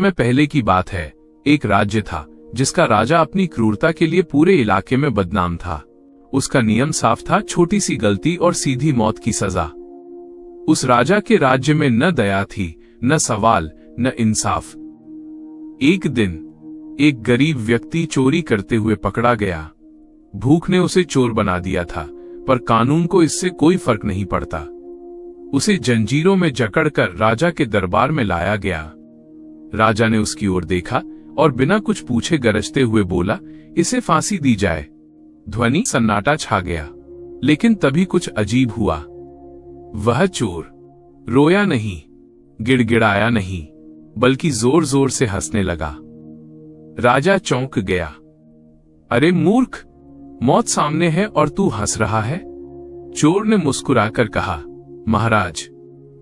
में पहले की बात है, एक राज्य था जिसका राजा अपनी क्रूरता के लिए पूरे इलाके में बदनाम था। उसका नियम साफ था, छोटी सी गलती और सीधी मौत की सजा। उस राजा के राज्य में न दया थी, न सवाल, न इंसाफ। एक दिन एक गरीब व्यक्ति चोरी करते हुए पकड़ा गया। भूख ने उसे चोर बना दिया था, पर कानून को इससे कोई फर्क नहीं पड़ता। उसे जंजीरों में जकड़कर राजा के दरबार में लाया गया। राजा ने उसकी ओर देखा और बिना कुछ पूछे गरजते हुए बोला, इसे फांसी दी जाए। ध्वनि सन्नाटा छा गया, लेकिन तभी कुछ अजीब हुआ। वह चोर रोया नहीं, गिड़गिड़ाया नहीं, बल्कि जोर जोर से हंसने लगा। राजा चौंक गया। अरे मूर्ख, मौत सामने है और तू हंस रहा है? चोर ने मुस्कुराकर कहा, महाराज,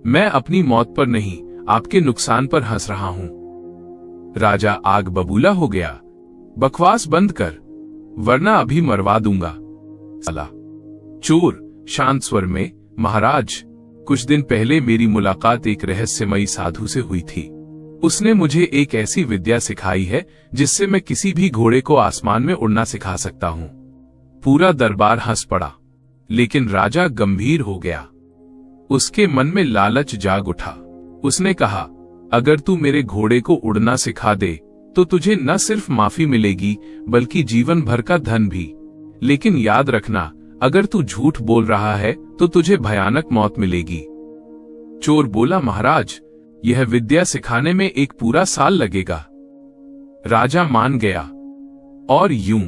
मैं अपनी मौत पर नहीं, आपके नुकसान पर हंस रहा हूं। राजा आग बबूला हो गया। बकवास बंद कर, वरना अभी मरवा दूंगा साला। चोर शांत स्वर में, महाराज, कुछ दिन पहले मेरी मुलाकात एक रहस्यमयी साधु से हुई थी। उसने मुझे एक ऐसी विद्या सिखाई है जिससे मैं किसी भी घोड़े को आसमान में उड़ना सिखा सकता हूं। पूरा दरबार हंस पड़ा, लेकिन राजा गंभीर हो गया। उसके मन में लालच जाग उठा। उसने कहा, अगर तू मेरे घोड़े को उड़ना सिखा दे तो तुझे न सिर्फ माफी मिलेगी बल्कि जीवन भर का धन भी। लेकिन याद रखना, अगर तू झूठ बोल रहा है तो तुझे भयानक मौत मिलेगी। चोर बोला, महाराज, यह विद्या सिखाने में एक पूरा साल लगेगा। राजा मान गया। और यूं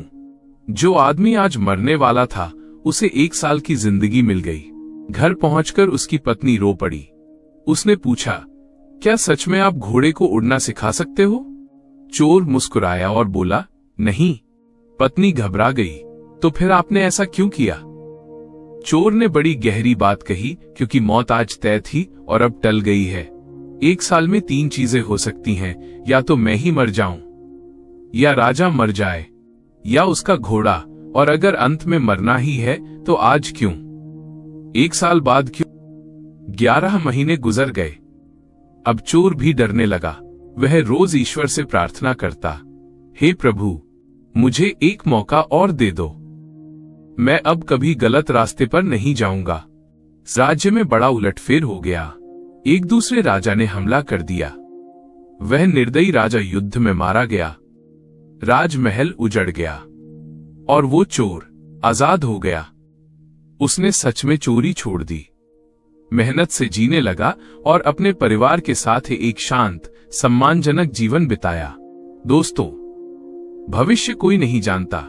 जो आदमी आज मरने वाला था, उसे 1 साल की जिंदगी मिल गई। घर पहुंचकर उसकी पत्नी रो पड़ी। उसने पूछा, क्या सच में आप घोड़े को उड़ना सिखा सकते हो? चोर मुस्कुराया और बोला, नहीं। पत्नी घबरा गई। तो फिर आपने ऐसा क्यों किया? चोर ने बड़ी गहरी बात कही, क्योंकि मौत आज तय थी और अब टल गई है। 1 साल में 3 चीजें हो सकती हैं, या तो मैं ही मर जाऊं, या राजा मर जाए, या उसका घोड़ा। और अगर अंत में मरना ही है तो आज क्यों? 1 साल बाद क्यों? 11 महीने गुजर गए। अब चोर भी डरने लगा। वह रोज ईश्वर से प्रार्थना करता, हे प्रभु, मुझे एक मौका और दे दो। मैं अब कभी गलत रास्ते पर नहीं जाऊंगा। राज्य में बड़ा उलटफेर हो गया। एक दूसरे राजा ने हमला कर दिया। वह निर्दयी राजा युद्ध में मारा गया। राजमहल उजड़ गया और वो चोर आजाद हो गया। उसने सच में चोरी छोड़ दी, मेहनत से जीने लगा और अपने परिवार के साथ एक शांत, सम्मानजनक जीवन बिताया। दोस्तों, भविष्य कोई नहीं जानता,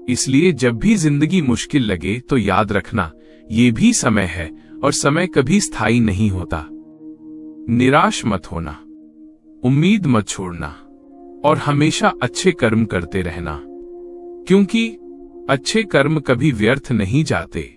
इसलिए जब भी जिंदगी मुश्किल लगे तो याद रखना, ये भी समय है और समय कभी स्थायी नहीं होता। निराश मत होना, उम्मीद मत छोड़ना और हमेशा अच्छे कर्म करते रहना, क्योंकि अच्छे कर्म कभी व्यर्थ नहीं जाते।